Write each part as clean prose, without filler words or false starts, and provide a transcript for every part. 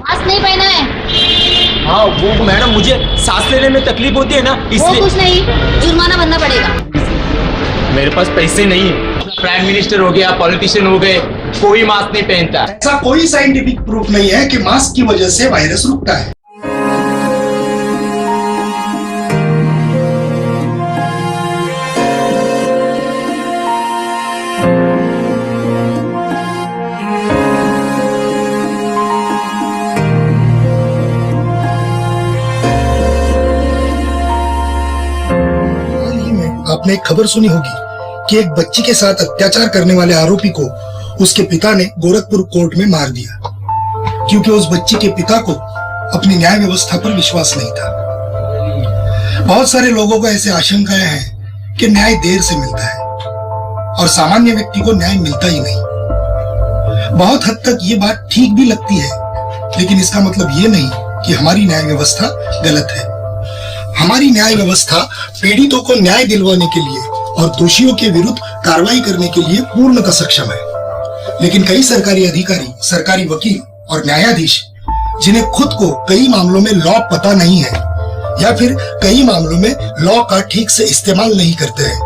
Mask नहीं पहना है। हाँ वो मैडम, मुझे सांस लेने में तकलीफ होती है ना, वो इसलिए। कुछ नहीं, जुर्माना भरना पड़ेगा। मेरे पास पैसे नहीं है। प्राइम मिनिस्टर हो गया, पॉलिटिशियन हो गए, कोई मास्क नहीं पहनता। ऐसा कोई साइंटिफिक प्रूफ नहीं है कि मास्क की वजह से वायरस रुकता है। हाल ही में आपने एक खबर सुनी होगी कि एक बच्ची के साथ अत्याचार करने वाले आरोपी को उसके पिता ने गोरखपुर कोर्ट में मार दिया, क्योंकि उस बच्ची के पिता को अपनी न्याय व्यवस्था पर विश्वास नहीं था। बहुत सारे लोगों को ऐसे आशंकाएं हैं कि न्याय देर से मिलता है और सामान्य व्यक्ति को न्याय मिलता ही नहीं। बहुत हद तक ये बात ठीक भी लगती है, लेकिन इसका मतलब ये नहीं कि हमारी न्याय व्यवस्था गलत है। हमारी न्याय व्यवस्था पीड़ितों को न्याय दिलवाने के लिए और दोषियों के विरुद्ध कार्रवाई करने के लिए पूर्णतः सक्षम है। लेकिन कई सरकारी अधिकारी, सरकारी वकील और न्यायाधीश, जिन्हें खुद को कई मामलों में लॉ पता नहीं है या फिर कई मामलों में लॉ का ठीक से इस्तेमाल नहीं करते हैं,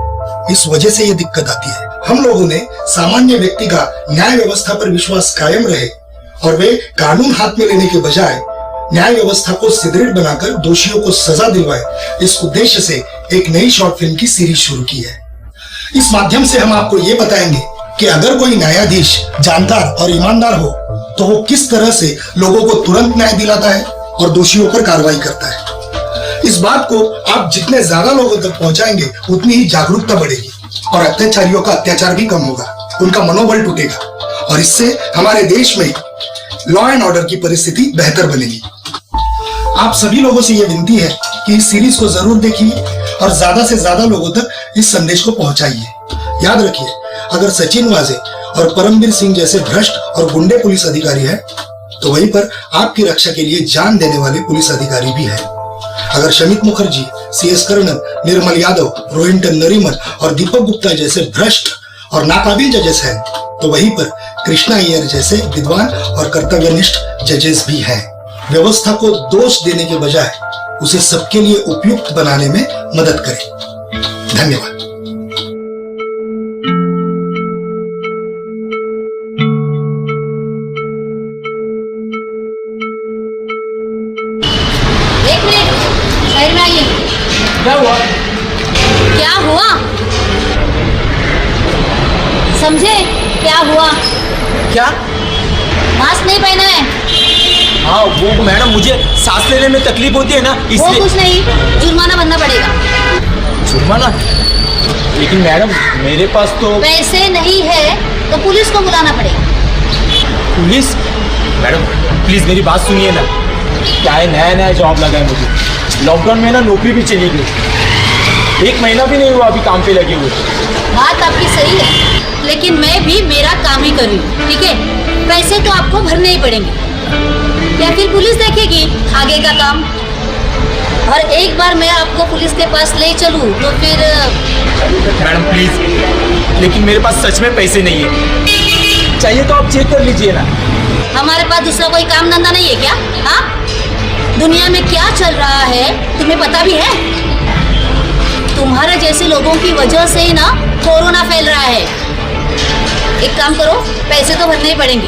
इस वजह से ये दिक्कत आती है। हम लोगों ने सामान्य व्यक्ति का न्याय व्यवस्था पर विश्वास कायम रहे और वे कानून हाथ में लेने के बजाय न्याय व्यवस्था को सुदृढ़ बनाकर दोषियों को सजा दिलवाए, इस उद्देश्य से एक नई शॉर्ट फिल्म की सीरीज शुरू की है। इस माध्यम से हम आपको ये बताएंगे कि अगर कोई न्यायाधीश जानकार और ईमानदार हो तो वो किस तरह से लोगों को तुरंत न्याय दिलाता है और दोषियों पर कार्रवाई करता है। इस बात को आप जितने ज्यादा लोगों तक पहुंचाएंगे उतनी ही जागरूकता बढ़ेगी और अत्याचारियों का अत्याचार भी कम होगा, उनका मनोबल टूटेगा और इससे हमारे देश में लॉ एंड ऑर्डर की परिस्थिति बेहतर बनेगी। आप सभी लोगों से यह विनती है कि इस सीरीज को जरूर देखिए और ज्यादा से ज्यादा लोगों तक इस संदेश को पहुंचाइए। याद रखिए, अगर सचिन वाजे और परमवीर सिंह जैसे भ्रष्ट और गुंडे पुलिस अधिकारी हैं, तो वहीं पर आपकी रक्षा के लिए जान देने वाले पुलिस अधिकारी भी हैं। अगर शमित मुखर्जी, CS कर्णन, निर्मल यादव, रोहिंटन नरीमन और दीपक गुप्ता जैसे भ्रष्ट और नाकाबिल जजेस हैं, तो वहीं पर कृष्णा अय्यर जैसे विद्वान और कर्तव्यनिष्ठ जजेस भी हैं। व्यवस्था को दोष देने के बजाय उसे सबके लिए उपयुक्त बनाने में मदद करें। धन्यवाद। एक मिनट, साइड में आइए। क्या हुआ? क्या हुआ? समझे क्या हुआ? क्या? मास्क नहीं पहना है। हाँ वो मैडम, मुझे सांस लेने में तकलीफ होती है ना, वो इसलिए। कुछ नहीं, जुर्माना भरना पड़ेगा। जुर्माना? लेकिन मैडम मेरे पास तो पैसे नहीं है तो पुलिस को बुलाना पड़ेगा। पुलिस? मैडम प्लीज मेरी बात सुनिए ना। क्या है, नया नया जॉब लगा है मुझे। लॉकडाउन में ना नौकरी भी चली गई, 1 महीना भी नहीं हुआ अभी काम पे लगे हुए। बात आपकी सही है, लेकिन मैं भी मेरा काम ही कर रही हूँ, ठीक है? पैसे तो आपको भरने ही पड़ेंगे, या फिर पुलिस देखेगी आगे का काम। और एक बार मैं आपको पुलिस के पास ले चलूँ तो फिर। मैडम प्लीज, लेकिन मेरे पास सच में पैसे नहीं है। चाहिए तो आप चेक कर लीजिए ना। हमारे पास दूसरा कोई काम धंधा नहीं है क्या? हाँ, दुनिया में क्या चल रहा है तुम्हें पता भी है? तुम्हारे जैसे लोगों की वजह से ही ना कोरोना फैल रहा है। एक काम करो, पैसे तो भरने ही पड़ेंगे,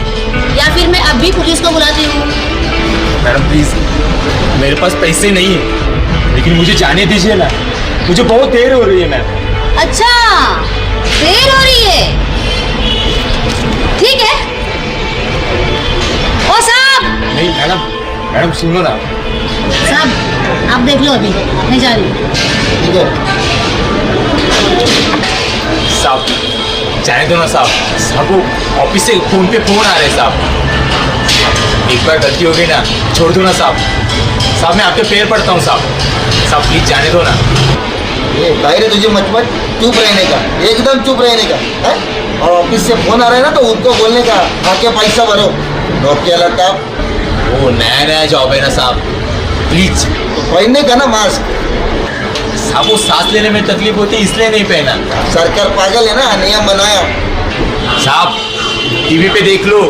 या फिर मैं अभी पुलिस को बुलाती हूँ। मैडम प्लीज, मेरे पास पैसे नहीं है, लेकिन मुझे जाने दीजिए ना, मुझे बहुत देर हो रही है मैम। अच्छा, देर हो रही है, ठीक है। ओ साहब! नहीं मैडम, मैडम सुनो ना। साहब आप देख लो, अभी मैं जा रही हूँ। ठीक है साहब, जाने दो ना साहब। साहब वो ऑफिस से फोन पे फोन आ रहे हैं साहब। एक बार गलती हो गई ना, छोड़ दो ना साहब। साहब मैं आपके पैर पड़ता हूँ साहब। साहब प्लीज जाने दो ना। ये कायरे तुझे मत चुप रहने का, एकदम चुप रहने का है? और ऑफिस से फोन आ रहा है ना, तो उनको बोलने का आके पैसा भरो। नौकरी लड़का वो नया नया जॉब है ना साहब, प्लीज। तो पहनने का ना मास्क। साहब वो सांस लेने में तकलीफ होती है इसलिए नहीं पहना। सरकार पागल है ना, नियम बनाया। साहब टीवी पे देख लो,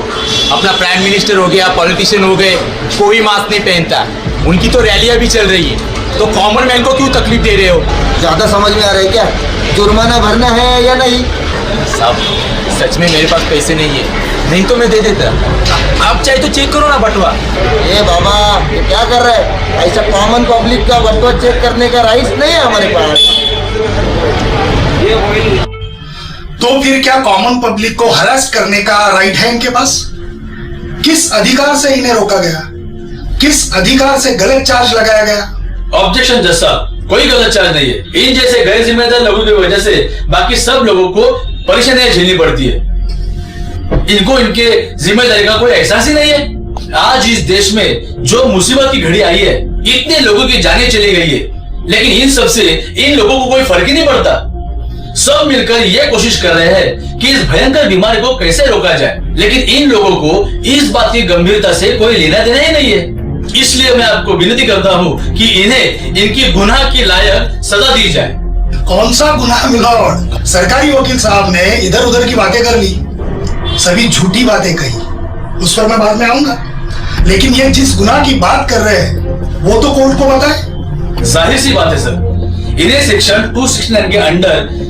अपना प्राइम मिनिस्टर हो गया, पॉलिटिशियन हो गए, कोई मास्क नहीं पहनता। उनकी तो रैलियां भी चल रही है, तो कॉमन मैन को क्यों तकलीफ दे रहे हो? ज्यादा समझ में आ रहा है क्या? जुर्माना भरना है या नहीं? साहब सच में मेरे पास पैसे नहीं है, नहीं तो मैं दे देता। आप चाहे तो चेक करो ना बटवा। ए बाबा, ये क्या कर रहा है? ऐसा कॉमन पब्लिक का बटुआ चेक करने का राइट्स नहीं है हमारे पास। तो फिर क्या कॉमन पब्लिक को हरास करने का राइट है इनके पास? किस अधिकार से इन्हें रोका गया? किस अधिकार से गलत चार्ज लगाया गया? ऑब्जेक्शन जज साहब, कोई गलत चार्ज नहीं है। इन जैसे गैर जिम्मेदार लोगों की वजह से बाकी सब लोगों को परेशानियां झेलनी पड़ती है। इनको इनके जिम्मेदारी का कोई एहसास ही नहीं है। आज इस देश में जो मुसीबत की घड़ी आई है, इतने लोगों की जानें चली गई है, लेकिन इन सब से इन लोगों को कोई फर्क ही नहीं पड़ता। सब मिलकर यह कोशिश कर रहे हैं कि इस भयंकर बीमारी को कैसे रोका जाए, लेकिन इन लोगों को इस बात की गंभीरता से कोई लेना देना ही नहीं है। इसलिए मैं आपको विनती करता हूं कि इन्हें इनकी गुनाह की लायक सजा दी जाए। कौन सा गुनाह मिलॉर्ड? सरकारी वकील साहब ने इधर उधर की बातें कर ली, सभी झूठी बातें कही, उस पर मैं बाद में आऊंगा। लेकिन ये जिस गुनाह की बात कर रहे हैं वो तो कोर्ट को बताए। जाहिर सी बात है सर, इन्हें सेक्शन 269 के अंडर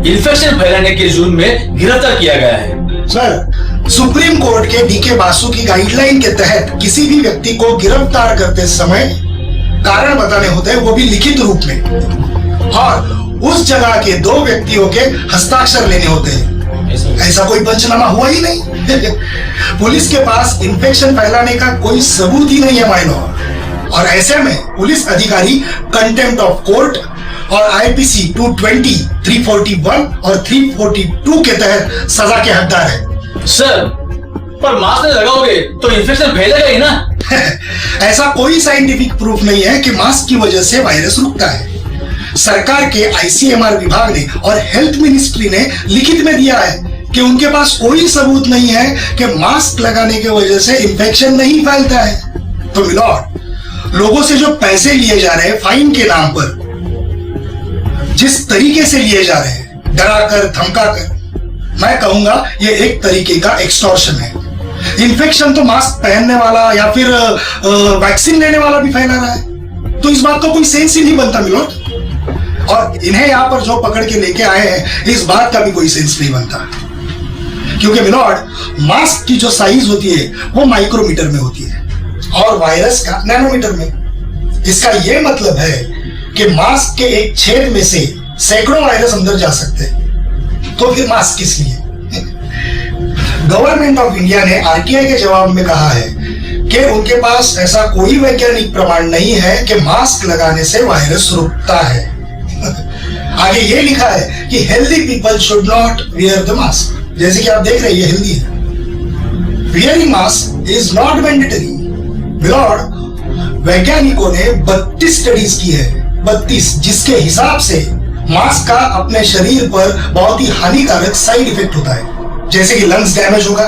इन्फेक्शन फैलाने के जुर्म में गिरफ्तार किया गया है। सर, सुप्रीम कोर्ट के डीके बासु की गाइडलाइन के तहत किसी भी व्यक्ति को गिरफ्तार करते समय कारण बताने होते हैं, वो भी लिखित रूप में, और उस जगह के 2 व्यक्तियों के हस्ताक्षर लेने होते हैं। ऐसा कोई पंचनामा हुआ ही नहीं। पुलिस के पास इन्फेक्शन फैलाने का कोई सबूत ही नहीं है माय लॉर्ड, और ऐसे में पुलिस अधिकारी कंटेम्प्ट ऑफ कोर्ट और आईपीसी 220, 341 और 342 के तहत सजा के हकदार है। सर, पर मास्क नहीं लगाओगे तो इन्फेक्शन फैलेगा ही ना। ऐसा कोई साइंटिफिक प्रूफ नहीं है कि मास्क की वजह से वायरस रुकता है। सरकार के आईसीएमआर विभाग ने और हेल्थ मिनिस्ट्री ने लिखित में दिया है कि उनके पास कोई सबूत नहीं है कि मास्क लगाने की वजह से इंफेक्शन नहीं फैलता है। तो मिलॉर्ड, लोगों से जो पैसे लिए जा रहे हैं फाइन के नाम पर, जिस तरीके से लिए जा रहे हैं, डराकर धमकाकर, मैं कहूंगा ये एक तरीके का एक्सटॉर्शन है। इन्फेक्शन तो मास्क पहनने वाला या फिर वैक्सीन लेने वाला भी फैला रहा है, तो इस बात का कोई सेंस ही नहीं बनता मिलॉर्ड। और इन्हें यहां पर जो पकड़ के लेके आए हैं, इस बात का भी कोई सेंस नहीं बनता, क्योंकि मिलॉर्ड, मास्क की जो साइज होती है वो माइक्रोमीटर में होती है और वायरस का नैनोमीटर में। इसका यह मतलब है कि मास्क के एक छेद में से सैकड़ों वायरस अंदर जा सकते हैं, तो फिर मास्क किस लिए? गवर्नमेंट ऑफ इंडिया ने आरटीआई के जवाब में कहा है कि उनके पास ऐसा कोई वैज्ञानिक प्रमाण नहीं है कि मास्क लगाने से वायरस रुकता है। आगे ये लिखा है कि healthy people should not wear the mask. जैसे कि आप देख रहे हैं ये हेल्दी है। Wearing mask is not mandatory. Milord, वैज्ञानिकों ने 32 स्टडीज की है, 32, जिसके हिसाब से मास्क का अपने शरीर पर बहुत ही हानिकारक साइड इफेक्ट होता है। जैसे कि लंग्स डैमेज होगा,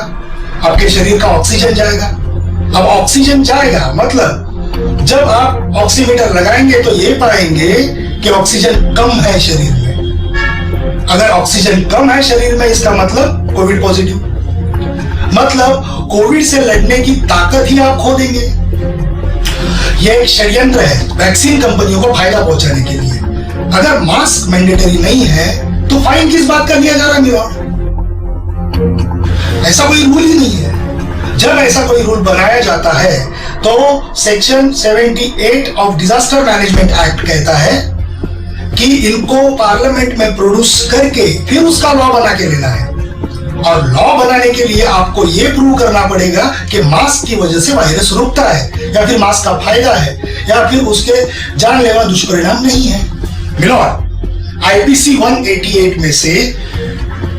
आपके शरीर का ऑक्सीजन जाएगा। अब ऑक्सीजन जाएगा मतलब जब आप ऑक्सीमीटर लगाएंगे तो ये पाएंगे कि ऑक्सीजन कम है शरीर में। अगर ऑक्सीजन कम है शरीर में, इसका मतलब कोविड पॉजिटिव, मतलब कोविड से लड़ने की ताकत ही आप खो देंगे। यह एक षड्यंत्र है वैक्सीन कंपनियों को फायदा पहुंचाने के लिए। अगर मास्क मैंडेटरी नहीं है तो फाइन किस बात का दिया जा रहा है? ऐसा कोई रूल ही नहीं है। जब ऐसा कोई रूल बनाया जाता है तो section 78 of disaster management act कहता है कि इनको पार्लियामेंट में प्रोड्यूस करके फिर उसका लॉ बना के लेना है, और लॉ बनाने के लिए आपको यह प्रूव करना पड़ेगा कि मास्क की वजह से वायरस रुकता है, या फिर मास्क का फायदा है, या फिर उसके जानलेवा दुष्परिणाम नहीं है। मिलॉर्ड, आईपीसी 188 में से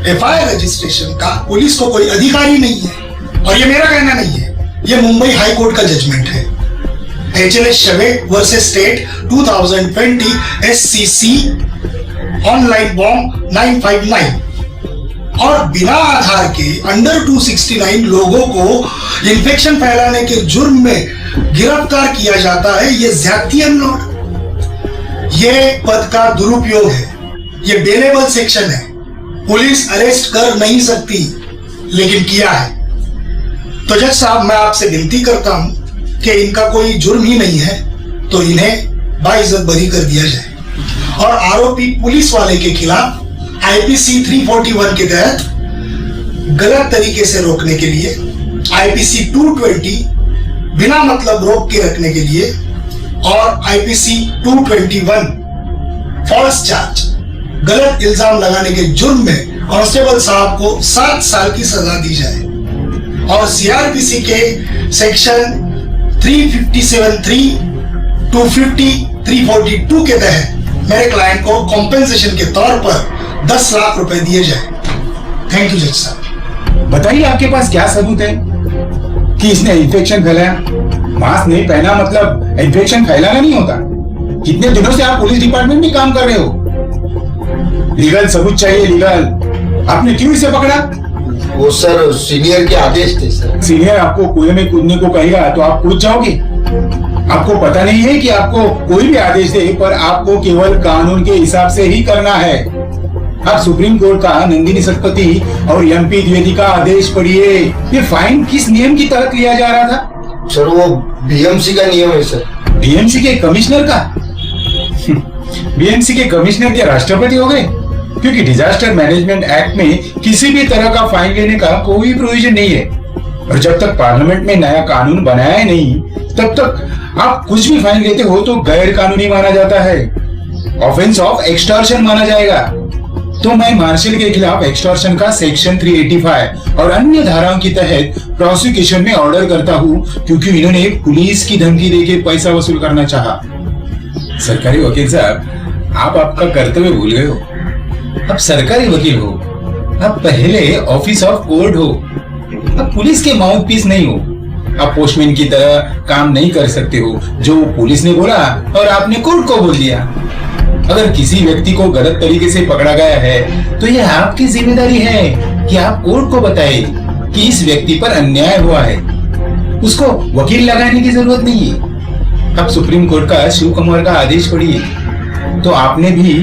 एफआईआर रजिस्ट्रेशन का पुलिस को कोई अधिकार ही नहीं है, और ये मेरा कहना नहीं है, ये मुंबई हाई कोर्ट का जजमेंट है। HLS शवे versus state 2020 SCC online Bom 959, और बिना आधार के अंडर 269 लोगों को इन्फेक्शन फैलाने के जुर्म में गिरफ्तार किया जाता है। ये ज्यादती है मिलॉर्ड, ये पद का दुरुपयोग है, ये बेलेबल सेक्शन है। पुलिस अरेस्ट कर नहीं सकती, लेकिन किया है। तो जज साहब, मैं आपसे विनती करता हूं कि इनका कोई जुर्म ही नहीं है तो इन्हें बाइज्जत बरी कर दिया जाए और आरोपी पुलिस वाले के खिलाफ आईपीसी 341 के तहत गलत तरीके से रोकने के लिए, आईपीसी 220 बिना मतलब रोक के रखने के लिए और आईपीसी 221 फॉल्स चार्ज गलत इल्जाम लगाने के जुर्म में कांस्टेबल साहब को 7 साल की सजा दी जाए और सीआरपीसी के सेक्शन 357(3), 250, 342 के तहत मेरे क्लाइंट को कॉम्पेंसेशन के तौर पर 10 लाख रुपए दिए जाए। थैंक यू जज साहब। बताइए आपके पास क्या सबूत है कि इसने इन्फेक्शन फैलाया? मास्क नहीं पहना मतलब इन्फेक्शन फैलाना नहीं होता। कितने दिनों से आप पुलिस डिपार्टमेंट में काम कर रहे हो? लीगल सबूत चाहिए, लीगल। आपने क्यों इसे पकड़ा? वो सर सीनियर के आदेश थे सर। सीनियर आपको कुएं में कूदने को कहेगा तो आप कूद जाओगे? आपको पता नहीं है कि आपको कोई भी आदेश दे पर आपको केवल कानून के हिसाब से ही करना है। आप सुप्रीम कोर्ट का नंदिनी शतपथी और एमपी द्विवेदी का आदेश पढ़िए। ये फाइन किस नियम की तहत लिया जा रहा था? सर वो बीएमसी का नियम है सर। बीएमसी के कमिश्नर का? बीएमसी के कमिश्नर के राष्ट्रपति हो गए? क्योंकि डिजास्टर मैनेजमेंट एक्ट में किसी भी तरह का फाइन लेने का कोई प्रोविजन नहीं है और जब तक पार्लियामेंट में नया कानून बनाया नहीं तब तक आप कुछ भी फाइन लेते हो तो गैर कानूनी माना जाता है, ऑफेंस ऑफ एक्सटॉर्शन माना जाएगा। तो मैं मार्शल के खिलाफ एक्सटॉर्शन का सेक्शन 385 और अन्य धाराओं के तहत प्रोसिक्यूशन में ऑर्डर करता हूँ क्योंकि इन्होंने पुलिस की धमकी देके पैसा वसूल करना चाहा। सरकारी वकील साहब, आप आपका कर्तव्य भूल गए हो। आप सरकारी वकील हो, आप पहले ऑफिस ऑफ कोर्ट हो, आप पुलिस के माउथ पीस नहीं हो। आप पोस्टमैन की तरह काम नहीं कर सकते हो। जो पुलिस ने बोला और आपने कोर्ट को बोल दिया। अगर किसी व्यक्ति को गलत तरीके से पकड़ा गया है तो यह आपकी जिम्मेदारी है कि आप कोर्ट को बताएं कि इस व्यक्ति पर अन्याय हुआ है। उसको वकील लगाने की जरूरत नहीं है। आप सुप्रीम कोर्ट का शिव कुमार का आदेश पढ़िए तो आपने भी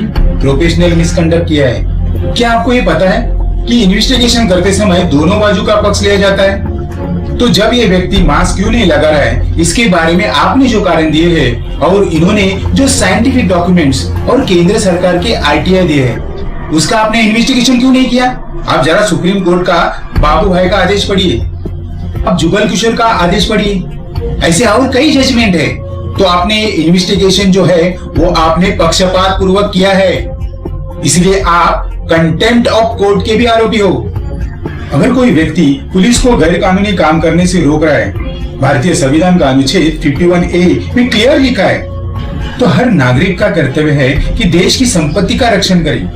प्रोफेशनल मिसकंडक्ट किया है। क्या आपको ये पता है कि इन्वेस्टिगेशन करते समय दोनों बाजू का पक्ष लिया जाता है? तो जब ये व्यक्ति मास्क क्यों नहीं लगा रहा है इसके बारे में आपने जो कारण दिए हैं और इन्होंने जो साइंटिफिक डॉक्यूमेंट्स और केंद्र सरकार के आरटीआई दिए हैं उसका आपने इन्वेस्टिगेशन क्यों नहीं किया? आप जरा सुप्रीम कोर्ट का बाबू भाई का आदेश पढ़िए, आप जुगल किशोर का आदेश पढ़िए, ऐसे और कई जजमेंट है। तो आपने इन्वेस्टिगेशन जो है वो आपने पक्षपात पूर्वक किया है, इसलिए आप कंटेम्प्ट ऑफ कोर्ट के भी आरोपी हो। अगर कोई व्यक्ति पुलिस को गैर कानूनी काम करने से रोक रहा है, भारतीय संविधान का अनुच्छेद 51A में क्लियर लिखा है, तो हर नागरिक का कर्तव्य है कि देश की संपत्ति का रक्षण करे,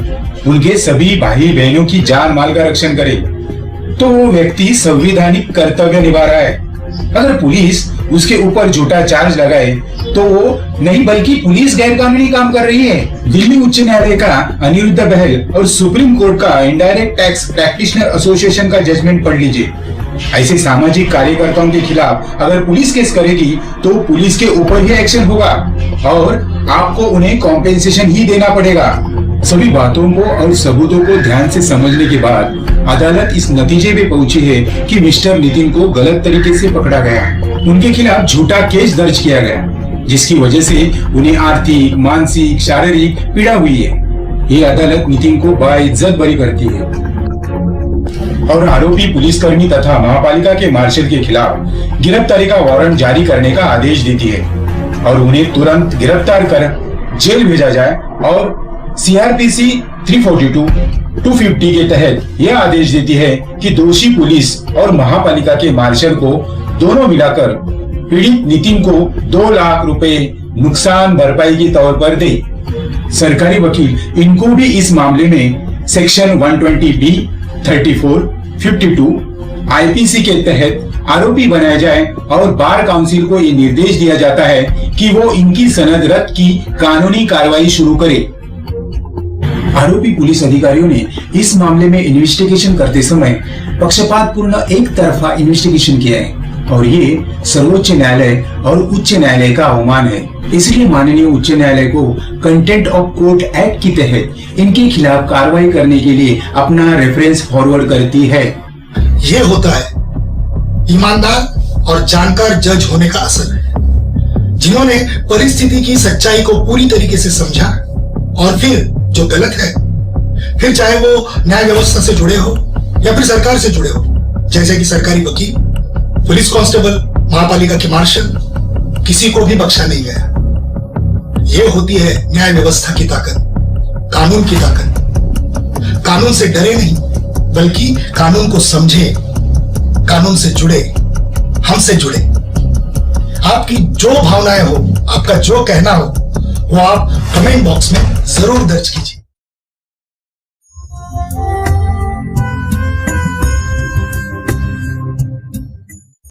उनके सभी भाई बहनों की जान माल का रक्षण करे। तो वो व्यक्ति संवैधानिक कर्तव्य निभा रहा है। अगर पुलिस उसके ऊपर झूठा चार्ज लगाए तो वो नहीं बल्कि पुलिस गैर कानूनी काम कर रही है। दिल्ली उच्च न्यायालय का अनिरुद्ध बहल और सुप्रीम कोर्ट का इनडायरेक्ट टैक्स प्रैक्टिशनर एसोसिएशन का जजमेंट पढ़ लीजिए। ऐसे सामाजिक कार्यकर्ताओं के खिलाफ अगर पुलिस केस करेगी तो पुलिस के ऊपर ही एक्शन होगा और आपको उन्हें कॉम्पेंसेशन ही देना पड़ेगा। सभी बातों को और सबूतों को ध्यान से समझने के बाद अदालत इस नतीजे पे पहुंची है कि मिस्टर नितिन को गलत तरीके से पकड़ा गया, उनके खिलाफ झूठा केस दर्ज किया गया जिसकी वजह से उन्हें आर्थिक, मानसिक, शारीरिक पीड़ा हुई है। ये अदालत नितिन को बाइज्जत बरी करती है और आरोपी पुलिसकर्मी तथा महापालिका के मार्शल के खिलाफ गिरफ्तारी का वारंट जारी करने का आदेश देती है और उन्हें तुरंत गिरफ्तार कर जेल भेजा जाए और सीआरपीसी 342, 250 के तहत यह आदेश देती है कि दोषी पुलिस और महापालिका के मार्शल को दोनों मिलाकर पीड़ित नितिन को 2 लाख रुपए नुकसान भरपाई के तौर पर दे। सरकारी वकील इनको भी इस मामले में सेक्शन 120B, 34, 52 आईपीसी के तहत आरोपी बनाया जाए और बार काउंसिल को ये निर्देश दिया जाता है कि वो इनकी सनद रद्द की कानूनी कार्रवाई शुरू करे। आरोपी पुलिस अधिकारियों ने इस मामले में इन्वेस्टिगेशन करते समय पक्षपातपूर्ण एक तरफा इन्वेस्टिगेशन किया है और ये सर्वोच्च न्यायालय और उच्च न्यायालय का अवमान है। इसलिए माननीय उच्च न्यायालय को कंटेम्प्ट ऑफ कोर्ट एक्ट के तहत इनके खिलाफ कार्रवाई करने के लिए अपना रेफरेंस फॉरवर्ड करती है। ये होता है ईमानदार और जानकार जज होने का असर है, जिन्होंने परिस्थिति की सच्चाई को पूरी तरीके से समझा और फिर जो गलत है, फिर चाहे वो न्याय व्यवस्था से जुड़े हो या फिर सरकार से जुड़े हो, जैसे कि सरकारी वकील, पुलिस कांस्टेबल, महापालिका के मार्शल, किसी को भी बख्शा नहीं गया। ये होती है न्याय व्यवस्था की ताकत, कानून की ताकत। कानून से डरे नहीं, बल्कि कानून को समझे, कानून से जुड़े, हमसे जुड़े। आपकी जो भावनाएं हो, आपका जो कहना हो, वो आप कमेंट बॉक्स में जरूर दर्ज कीजिए।